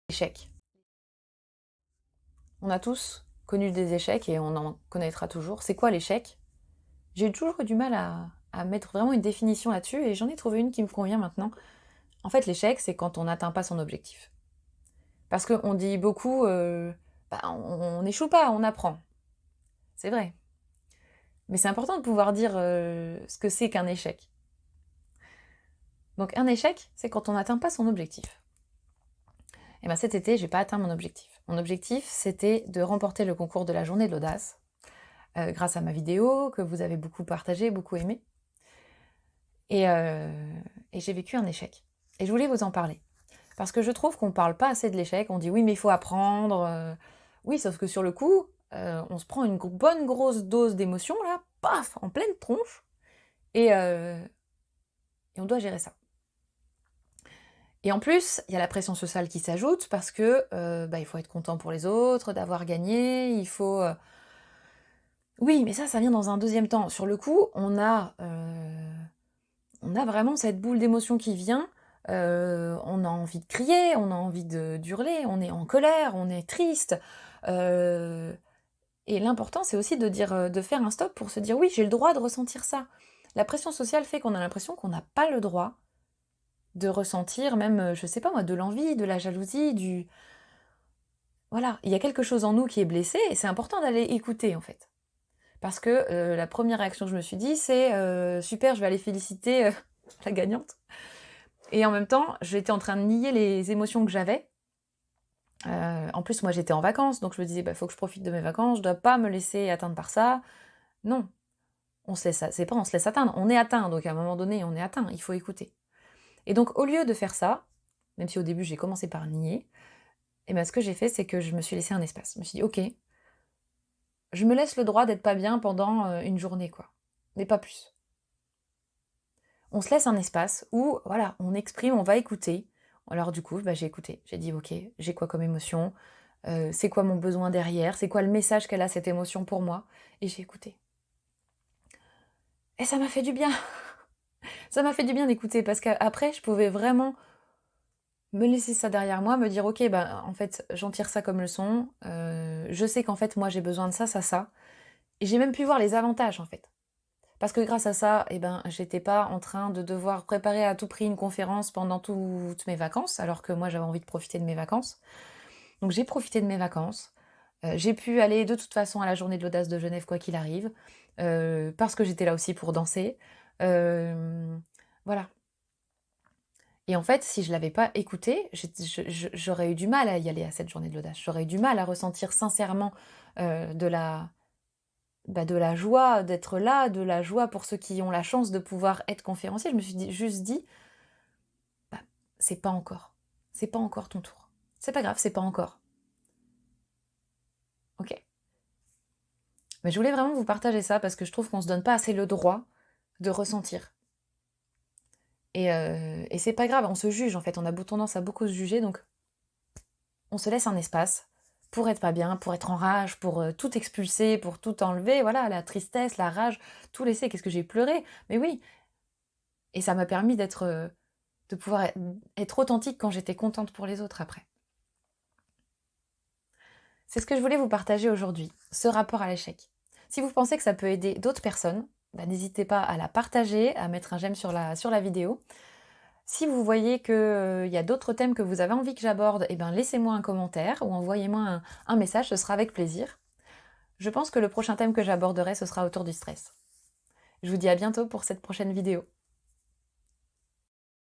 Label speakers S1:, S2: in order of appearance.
S1: Échec. On a tous connu des échecs et on en connaîtra toujours. C'est quoi l'échec? J'ai toujours eu du mal à mettre vraiment une définition là-dessus et j'en ai trouvé une qui me convient maintenant. En fait, l'échec, c'est quand on n'atteint pas son objectif. Parce qu'on dit beaucoup, on n'échoue pas, on apprend. C'est vrai. Mais c'est important de pouvoir dire ce que c'est qu'un échec. Donc un échec, c'est quand on n'atteint pas son objectif. Et bien cet été, j'ai pas atteint mon objectif. Mon objectif, c'était de remporter le concours de la journée de l'audace, grâce à ma vidéo que vous avez beaucoup partagée, beaucoup aimée. Et j'ai vécu un échec. Et je voulais vous en parler. Parce que je trouve qu'on parle pas assez de l'échec. On dit oui, mais il faut apprendre. Oui, sauf que sur le coup, on se prend une bonne grosse dose d'émotion, là, paf, en pleine tronche. Et on doit gérer ça. Et en plus, il y a la pression sociale qui s'ajoute parce que il faut être content pour les autres, d'avoir gagné, il faut... Oui, mais ça vient dans un deuxième temps. Sur le coup, on a vraiment cette boule d'émotion qui vient, on a envie de crier, on a envie d'hurler, on est en colère, on est triste. Et l'important, c'est aussi de faire un stop pour se dire oui, j'ai le droit de ressentir ça. La pression sociale fait qu'on a l'impression qu'on n'a pas le droit de ressentir même, je sais pas moi, de l'envie, de la jalousie, du... Voilà, il y a quelque chose en nous qui est blessé et c'est important d'aller écouter en fait. Parce que la première réaction que je me suis dit, c'est super, je vais aller féliciter la gagnante. Et en même temps, j'étais en train de nier les émotions que j'avais. En plus, moi, j'étais en vacances, donc je me disais, faut que je profite de mes vacances, je dois pas me laisser atteindre par ça. Non, on se laisse, c'est pas on se laisse atteindre, on est atteint, donc à un moment donné, on est atteint, il faut écouter. Et donc, au lieu de faire ça, même si au début, j'ai commencé par nier, et ben, ce que j'ai fait, c'est que je me suis laissé un espace. Je me suis dit, ok, je me laisse le droit d'être pas bien pendant une journée, quoi. Mais pas plus. On se laisse un espace où, voilà, on exprime, on va écouter. Alors du coup, j'ai écouté. J'ai dit, ok, j'ai quoi comme émotion? C'est quoi mon besoin derrière? C'est quoi le message qu'elle a, cette émotion pour moi? Et j'ai écouté. Et ça m'a fait du bien. Ça m'a fait du bien d'écouter parce qu'après, je pouvais vraiment me laisser ça derrière moi, me dire, ok, en fait, j'en tire ça comme leçon. Je sais qu'en fait, moi, j'ai besoin de ça, ça, ça. Et j'ai même pu voir les avantages, en fait. Parce que grâce à ça, j'étais pas en train de devoir préparer à tout prix une conférence pendant toutes mes vacances, alors que moi j'avais envie de profiter de mes vacances. Donc j'ai profité de mes vacances. J'ai pu aller de toute façon à la journée de l'audace de Genève quoi qu'il arrive, parce que j'étais là aussi pour danser. Voilà. Et en fait, si je l'avais pas écouté, j'aurais eu du mal à y aller à cette journée de l'audace. J'aurais eu du mal à ressentir sincèrement de la joie d'être là, de la joie pour ceux qui ont la chance de pouvoir être conférenciers. Je me suis juste dit, bah, c'est pas encore. C'est pas encore ton tour. C'est pas grave, c'est pas encore. Ok. Mais je voulais vraiment vous partager ça parce que je trouve qu'on se donne pas assez le droit de ressentir. Et c'est pas grave, on se juge en fait, on a tendance à beaucoup se juger, donc on se laisse un espace pour être pas bien, pour être en rage, pour tout expulser, pour tout enlever, voilà, la tristesse, la rage, tout laisser. Qu'est-ce que j'ai pleuré? Mais oui. Et ça m'a permis de pouvoir être authentique quand j'étais contente pour les autres après. C'est ce que je voulais vous partager aujourd'hui, ce rapport à l'échec. Si vous pensez que ça peut aider d'autres personnes, n'hésitez pas à la partager, à mettre un j'aime sur la vidéo. Si vous voyez qu'il y a d'autres thèmes que vous avez envie que j'aborde, laissez-moi un commentaire ou envoyez-moi un message, ce sera avec plaisir. Je pense que le prochain thème que j'aborderai, ce sera autour du stress. Je vous dis à bientôt pour cette prochaine vidéo.